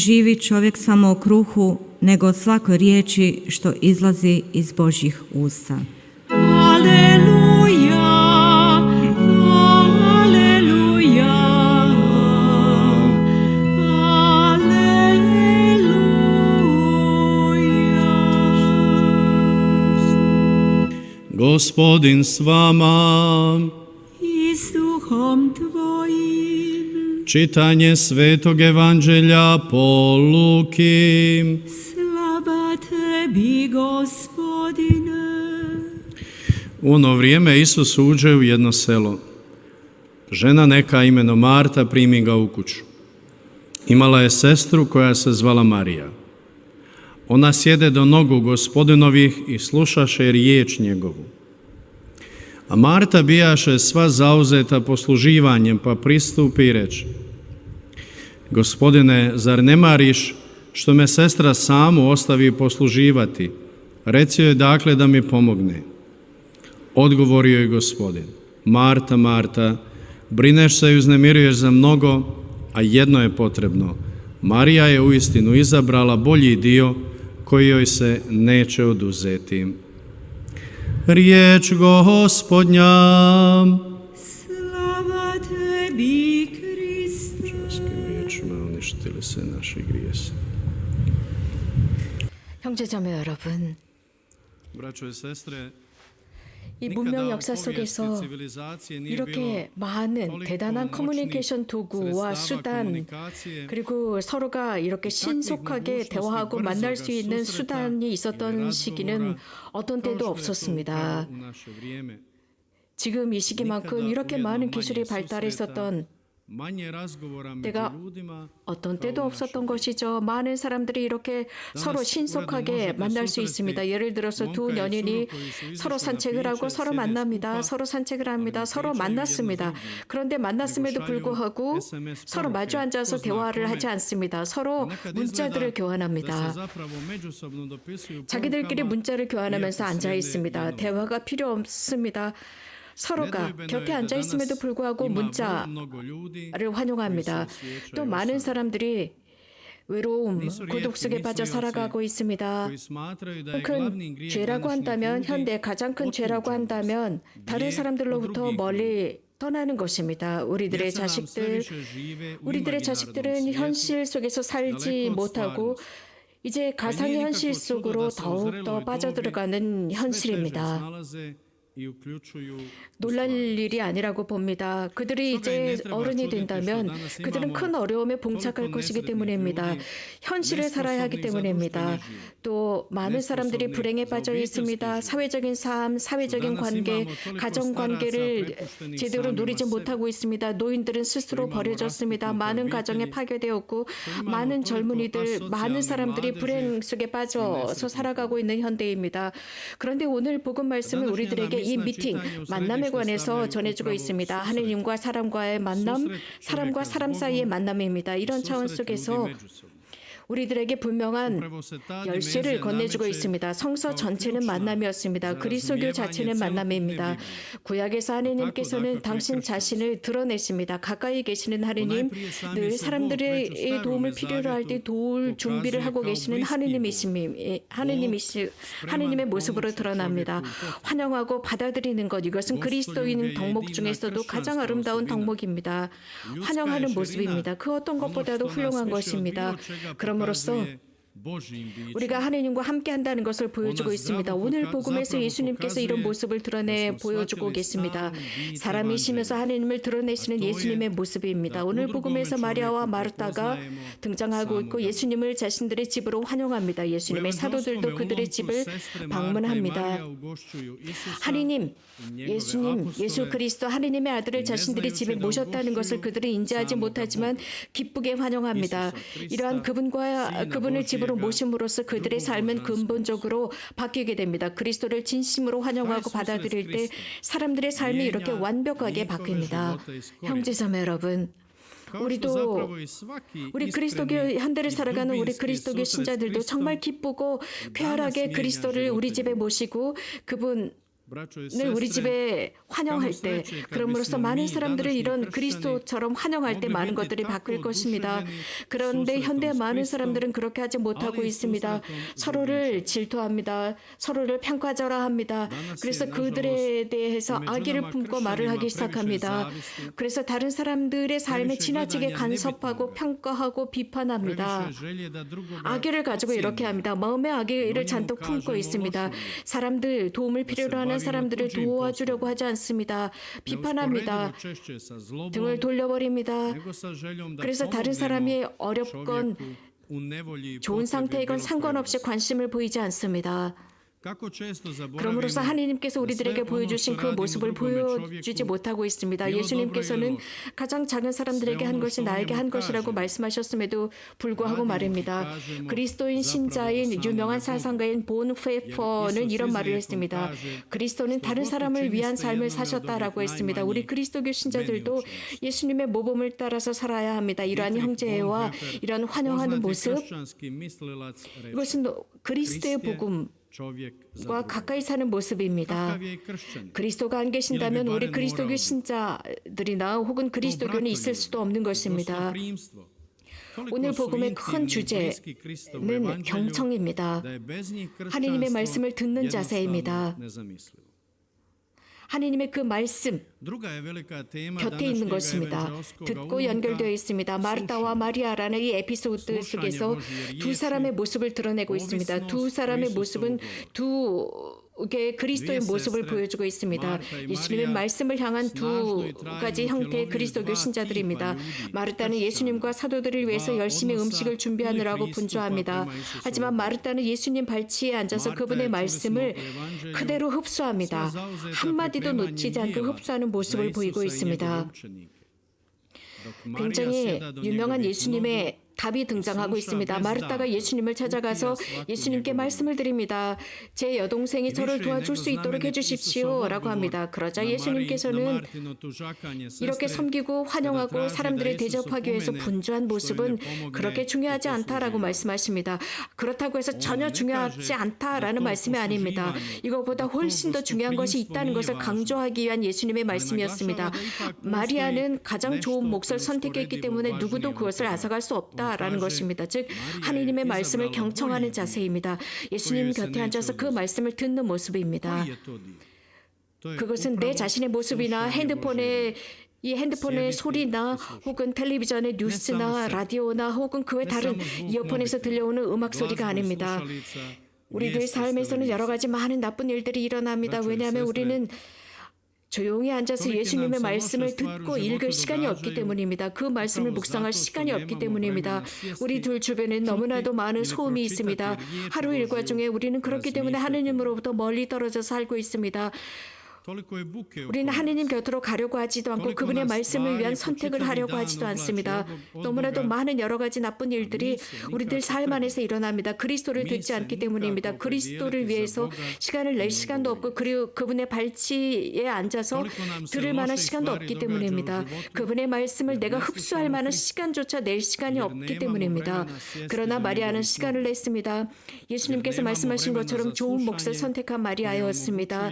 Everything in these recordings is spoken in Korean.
živi čovjek samo o kruhu, nego od svakoj riječi što izlazi iz Božjih usta. Aleluja, aleluja, aleluja. Gospodin s vama. I s duhom tvojim. Čitanje Svetog Evanđelja po Luki. Slava tebi, Gospodine. U ono vrijeme Isus uđe u jedno selo. Žena neka imenom Marta primi ga u kuću. Imala je sestru koja se zvala Marija. Ona sjede do nogu Gospodinovih i slušaše riječ njegovu. A Marta bijaše sva zauzeta posluživanjem, pa pristupi i reče: Gospodine, zar ne mariš što me sestra samu ostavi posluživati? Reci joj dakle da mi pomogne. Odgovorio je Gospodin: Marta, Marta, brineš se i uznemiruješ za mnogo, a jedno je potrebno. Marija je uistinu izabrala bolji dio koji joj se neće oduzeti. Riječ Gospodnja. Slava tebi, Kriste. Ženskim riječima uništili se naši grijesi. 형제자매 여러분, Braćo i sestre, 이 문명 역사 속에서 이렇게 많은 대단한 커뮤니케이션 도구와 수단, 그리고 서로가 이렇게 신속하게 대화하고 만날 수 있는 수단이 있었던 시기는 어떤 때도 없었습니다. 지금 이 시기만큼 이렇게 많은 기술이 발달했었던 때가 어떤 때도 없었던 것이죠. 많은 사람들이 이렇게 서로 신속하게 만날 수 있습니다. 예를 들어서 두 연인이 서로 산책을 하고 서로 만납니다. 서로 산책을 합니다. 서로 만났습니다. 그런데 만났음에도 불구하고 서로 마주 앉아서 대화를 하지 않습니다. 서로 문자들을 교환합니다. 자기들끼리 문자를 교환하면서 앉아 있습니다. 대화가 필요 없습니다. 서로가 곁에 앉아 있음에도 불구하고 문자를 활용합니다. 또 많은 사람들이 외로움, 고독 속에 빠져 살아가고 있습니다. 큰 죄라고 한다면, 현대 가장 큰 죄라고 한다면 다른 사람들로부터 멀리 떠나는 것입니다. 우리들의 자식들은 현실 속에서 살지 못하고 이제 가상의 현실 속으로 더욱더 빠져들어가는 현실입니다. 놀랄 일이 아니라고 봅니다. 그들이 이제 어른이 된다면 그들은 큰 어려움에 봉착할 것이기 때문입니다. 현실을 살아야 하기 때문입니다. 또 많은 사람들이 불행에 빠져 있습니다. 사회적인 삶, 사회적인 관계, 가정관계를 제대로 누리지 못하고 있습니다. 노인들은 스스로 버려졌습니다. 많은 가정에 파괴되었고 많은 젊은이들, 많은 사람들이 불행 속에 빠져서 살아가고 있는 현대입니다. 그런데 오늘 복음 말씀은 우리들에게 이 미팅, 만남에 관해서 전해주고 있습니다. 하느님과 사람과의 만남, 사람과 사람 사이의 만남입니다. 이런 차원 속에서 우리들에게 분명한 열쇠를 건네주고 있습니다. 성서 전체는 만남이었습니다. 그리스도교 자체는 만남입니다. 구약에서 하느님께서는 당신 자신을 드러내십니다. 가까이 계시는 하느님, 늘 사람들의 도움을 필요로 할 때 도울 준비를 하고 계시는 하느님의 모습으로 드러납니다. 환영하고 받아들이는 것, 이것은 그리스도인 덕목 중에서도 가장 아름다운 덕목입니다. 환영하는 모습입니다. 그 어떤 것보다도 훌륭한 것입니다. 그럼으로써 우리가 하느님과 함께 한다는 것을 보여주고 있습니다. 오늘 복음에서 예수님께서 이런 모습을 드러내 보여주고 계십니다. 사람이시면서 하느님을 드러내시는 예수님의 모습입니다. 오늘 복음에서 마리아와 마르다가 등장하고 있고 예수님을 자신들의 집으로 환영합니다. 예수님의 사도들도 그들의 집을 방문합니다. 하느님, 예수님, 예수 그리스도 하느님의 아들을 자신들의 집에 모셨다는 것을 그들은 인지하지 못하지만 기쁘게 환영합니다. 이러한 그분을 집으로 모심으로써 그들의 삶은 근본적으로 바뀌게 됩니다. 그리스도를 진심으로 환영하고 받아들일 때 사람들의 삶이 이렇게 완벽하게 바뀝니다. 형제자매 여러분, 우리 그리스도교 현대를 살아가는 우리 그리스도교 신자들도 정말 기쁘고 쾌활하게 그리스도를 우리 집에 모시고 그분 우리 집에 환영할 때, 그럼으로써 많은 사람들을 이런 그리스도처럼 환영할 때 많은 것들이 바뀔 것입니다. 그런데 현대 많은 사람들은 그렇게 하지 못하고 있습니다. 서로를 질투합니다. 서로를 평가절하합니다. 그래서 그들에 대해서 악의를 품고 말을 하기 시작합니다. 그래서 다른 사람들의 삶에 지나치게 간섭하고 평가하고 비판합니다. 악의를 가지고 이렇게 합니다. 마음의 악의를 잔뜩 품고 있습니다. 사람들, 도움을 필요로 하는 사람들을 도와주려고 하지 않습니다. 비판합니다. 등을 돌려버립니다. 그래서 다른 사람이 어렵건 좋은 상태이건 상관없이 관심을 보이지 않습니다. 그럼으로써 하나님께서 우리들에게 보여주신 그 모습을 보여주지 못하고 있습니다. 예수님께서는 가장 작은 사람들에게 한 것이 나에게 한 것이라고 말씀하셨음에도 불구하고 말입니다. 그리스도인 신자인 유명한 사상가인 본 페퍼는 이런 말을 했습니다. 그리스도는 다른 사람을 위한 삶을 사셨다라고 했습니다. 우리 그리스도교 신자들도 예수님의 모범을 따라서 살아야 합니다. 이러한 형제와 이러한 환영하는 모습, 이것은 그리스도의 복음 과 가까이 사는 모습입니다. 그리스도가 안 계신다면 우리 그리스도교 신자들이나 혹은 그리스도교는 있을 수도 없는 것입니다. 오늘 복음의 큰 주제는 경청입니다. 하나님의 말씀을 듣는 자세입니다. 하나님의 그 말씀 곁에 있는 것입니다. 듣고 연결되어 있습니다. 마르다와 마리아라는 이 에피소드 속에서 두 사람의 모습을 드러내고 있습니다. 두 사람의 모습은 두 그리스도의 모습을 보여주고 있습니다. 예수님의 말씀을 향한 두 가지 형태의 그리스도교 신자들입니다. 마르다는 예수님과 사도들을 위해서 열심히 음식을 준비하느라고 분주합니다. 하지만 마르다는 예수님 발치에 앉아서 그분의 말씀을 그대로 흡수합니다. 한마디도 놓치지 않고 흡수하는 모습을 보이고 있습니다. 굉장히 유명한 예수님의 답이 등장하고 있습니다. 마르다가 예수님을 찾아가서 예수님께 말씀을 드립니다. 제 여동생이 저를 도와줄 수 있도록 해주십시오 라고 합니다. 그러자 예수님께서는 이렇게 섬기고 환영하고 사람들을 대접하기 위해서 분주한 모습은 그렇게 중요하지 않다라고 말씀하십니다. 그렇다고 해서 전혀 중요하지 않다라는 말씀이 아닙니다. 이거보다 훨씬 더 중요한 것이 있다는 것을 강조하기 위한 예수님의 말씀이었습니다. 마리아는 가장 좋은 몫을 선택했기 때문에 누구도 그것을 앗아갈 수 없다 라는 것입니다. 즉 하나님의 말씀을 경청하는 자세입니다. 예수님 곁에 앉아서 그 말씀을 듣는 모습입니다. 그것은 내 자신의 모습이나 핸드폰의 소리나 혹은 텔레비전의 뉴스나 라디오나 혹은 그 외 다른 이어폰에서 들려오는 음악 소리가 아닙니다. 우리들 삶에서는 여러 가지 많은 나쁜 일들이 일어납니다. 왜냐하면 우리는 조용히 앉아서 예수님의 말씀을 듣고 읽을 시간이 없기 때문입니다. 그 말씀을 묵상할 시간이 없기 때문입니다. 우리 둘 주변엔 너무나도 많은 소음이 있습니다. 하루 일과 중에 우리는 그렇기 때문에 하느님으로부터 멀리 떨어져 살고 있습니다. 우리는 하나님 곁으로 가려고 하지도 않고 그분의 말씀을 위한 선택을 하려고 하지도 않습니다. 너무나도 많은 여러 가지 나쁜 일들이 우리들 삶 안에서 일어납니다. 그리스도를 듣지 않기 때문입니다. 그리스도를 위해서 시간을 낼 시간도 없고 그리고 그분의 발치에 앉아서 들을 만한 시간도 없기 때문입니다. 그분의 말씀을 내가 흡수할 만한 시간조차 낼 시간이 없기 때문입니다. 그러나 마리아는 시간을 냈습니다. 예수님께서 말씀하신 것처럼 좋은 몫을 선택한 마리아였습니다.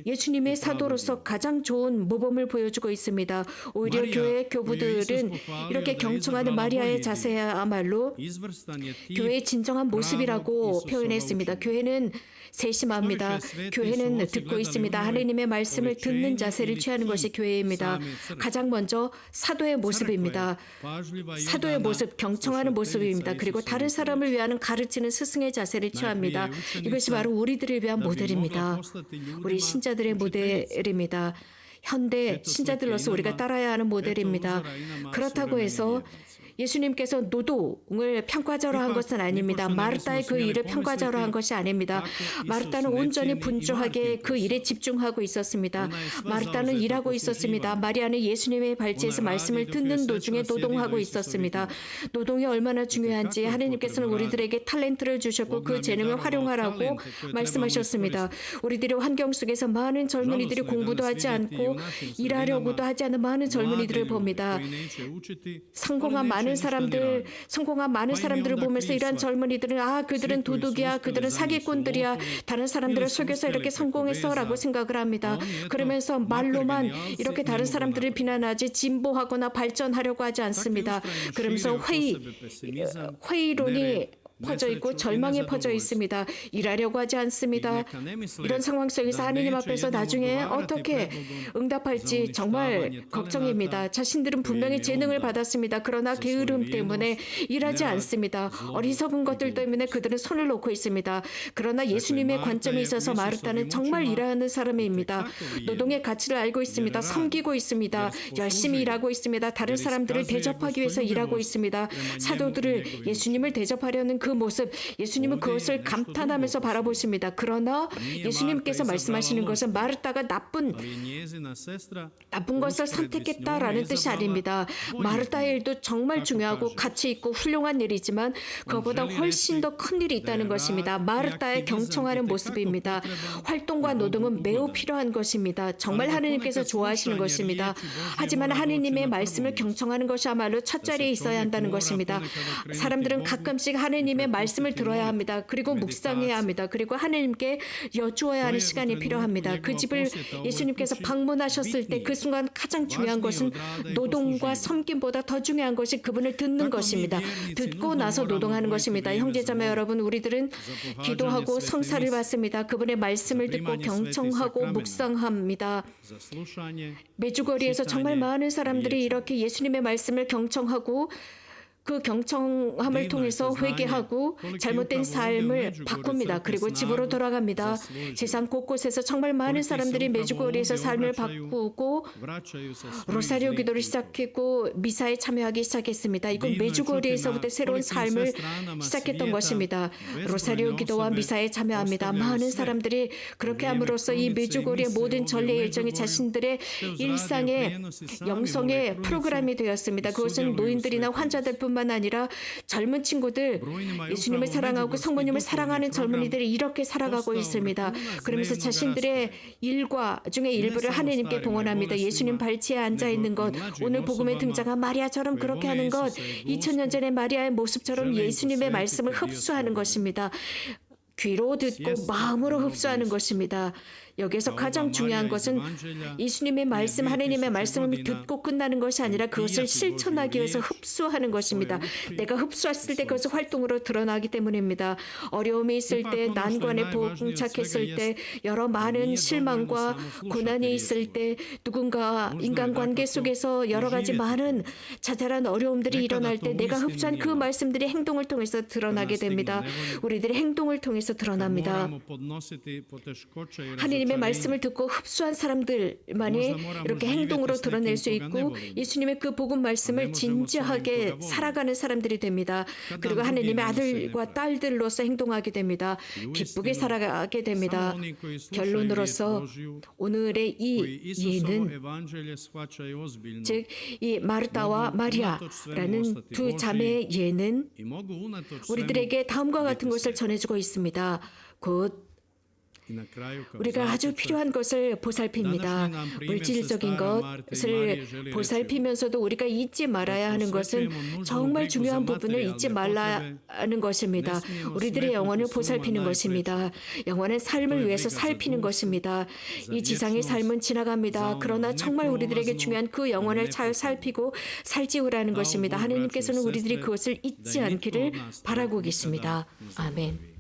예수님의 사도로서 가장 좋은 모범을 보여주고 있습니다. 오히려 교회 교부들은 이렇게 경청하는 마리아의 자세야말로 교회의 진정한 모습이라고 표현했습니다. 교회는 세심합니다. 교회는 듣고 있습니다. 하나님의 말씀을 듣는 자세를 취하는 것이 교회입니다. 가장 먼저 사도의 모습입니다. 사도의 모습, 경청하는 모습입니다. 그리고 다른 사람을 위하는 가르치는 스승의 자세를 취합니다. 이것이 바로 우리들을 위한 모델입니다. 우리 신자들의 모델입니다. 현대 신자들로서 우리가 따라야 하는 모델입니다. 그렇다고 해서 예수님께서 노동을 평가절하한 것은 아닙니다. 마르다의 그 일을 평가절하한 것이 아닙니다. 마르다는 온전히 분주하게 그 일에 집중하고 있었습니다. 마르다는 일하고 있었습니다. 마리아는 예수님의 발치에서 말씀을 듣는 도중에 노동하고 있었습니다. 노동이 얼마나 중요한지 하나님께서는 우리들에게 탤런트를 주셨고 그 재능을 활용하라고 말씀하셨습니다. 우리들의 환경 속에서 많은 젊은이들이 공부도 하지 않고 일하려고도 하지 않는 많은 젊은이들을 봅니다. 성공한 많은 많은 사람들, 성공한 많은 사람들을 보면서 이런 젊은이들은 그들은 도둑이야, 그들은 사기꾼들이야, 다른 사람들을 속여서 이렇게 성공했어라고 생각을 합니다. 그러면서 말로만 이렇게 다른 사람들을 비난하지 진보하거나 발전하려고 하지 않습니다. 그러면서 회의론이 퍼져 있고 절망에 퍼져 있습니다. 일하려고 하지 않습니다. 이런 상황 속에서 하느님 앞에서 나중에 어떻게 응답할지 정말 걱정입니다. 자신들은 분명히 재능을 받았습니다. 그러나 게으름 때문에 일하지 않습니다. 어리석은 것들 때문에 그들은 손을 놓고 있습니다. 그러나 예수님의 관점에 있어서 마르다는 정말 일하는 사람입니다. 노동의 가치를 알고 있습니다. 섬기고 있습니다. 열심히 일하고 있습니다. 다른 사람들을 대접하기 위해서 일하고 있습니다. 사도들을 예수님을 대접하려는 그 모습, 예수님은 그것을 감탄하면서 바라보십니다. 그러나 예수님께서 말씀하시는 것은 마르다가 나쁜 것을 선택했다라는 뜻이 아닙니다. 마르다의 일도 정말 중요하고 가치 있고 훌륭한 일이지만 그것보다 훨씬 더 큰 일이 있다는 것입니다. 마르다의 경청하는 모습입니다. 활동과 노동은 매우 필요한 것입니다. 정말 하느님께서 좋아하시는 것입니다. 하지만 하느님의 말씀을 경청하는 것이야말로 첫 자리에 있어야 한다는 것입니다. 사람들은 가끔씩 하느님의 말씀을 들어야 합니다. 그리고 묵상해야 합니다. 그리고 하느님께 여쭈어야 하는 시간이 필요합니다. 그 집을 예수님께서 방문하셨을 때 그 순간 가장 중요한 것은 노동과 섬김보다 더 중요한 것이 그분을 듣는 것입니다. 듣고 나서 노동하는 것입니다. 형제자매 여러분, 우리들은 기도하고 성사를 받습니다. 그분의 말씀을 듣고 경청하고 묵상합니다. 메주거리에서 정말 많은 사람들이 이렇게 예수님의 말씀을 경청하고 그 경청함을 통해서 회개하고 잘못된 삶을 바꿉니다. 그리고 집으로 돌아갑니다. 세상 곳곳에서 정말 많은 사람들이 메주거리에서 삶을 바꾸고 로사리오 기도를 시작했고 미사에 참여하기 시작했습니다. 이건 메주거리에서부터 새로운 삶을 시작했던 것입니다. 로사리오 기도와 미사에 참여합니다. 많은 사람들이 그렇게 함으로써 이 메주거리의 모든 전례 일정이 자신들의 일상의 영성의 프로그램이 되었습니다. 그것은 노인들이나 환자들뿐만 아니라 젊은 친구들, 예수님을 사랑하고 성모님을 사랑하는 젊은이들이 이렇게 살아가고 있습니다. 그러면서 자신들의 일과 중에 일부를 하느님께 봉헌합니다. 예수님 발치에 앉아 있는 것, 오늘 복음에 등장한 마리아처럼 그렇게 하는 것, 2000년 전의 마리아의 모습처럼 예수님의 말씀을 흡수하는 것입니다. 귀로 듣고 마음으로 흡수하는 것입니다. 여기서 가장 중요한 것은 예수님의 말씀, 하느님의 말씀을 듣고 끝나는 것이 아니라 그것을 실천하기 위해서 흡수하는 것입니다. 내가 흡수했을 때 그것을 활동으로 드러나기 때문입니다. 어려움이 있을 때, 난관에 봉착했을 때, 여러 많은 실망과 고난이 있을 때, 누군가 인간관계 속에서 여러 가지 많은 자잘한 어려움들이 일어날 때 내가 흡수한 그 말씀들이 행동을 통해서 드러나게 됩니다. 우리들의 행동을 통해서 드러납니다. 하느님의 말씀을 듣고 흡수한 사람들만이 이렇게 행동으로 드러낼 수 있고 예수님의 그 복음 말씀을 진지하게 살아가는 사람들이 됩니다. 그리고 하느님의 아들과 딸들로서 행동하게 됩니다. 기쁘게 살아가게 됩니다. 결론으로서 오늘의 이 예는 즉 이 마르다와 마리아라는 두 자매의 예는 우리들에게 다음과 같은 것을 전해주고 있습니다. 곧 우리가 아주 필요한 것을 보살핍니다. 물질적인 것을 보살피면서도 우리가 잊지 말아야 하는 것은 정말 중요한 부분을 잊지 말아야 하는 것입니다. 우리들의 영혼을 보살피는 것입니다. 영혼의 삶을 위해서 살피는 것입니다. 이 지상의 삶은 지나갑니다. 그러나 정말 우리들에게 중요한 그 영혼을 잘 살피고 살찌우라는 것입니다. 하느님께서는 우리들이 그것을 잊지 않기를 바라고 계십니다. 아멘.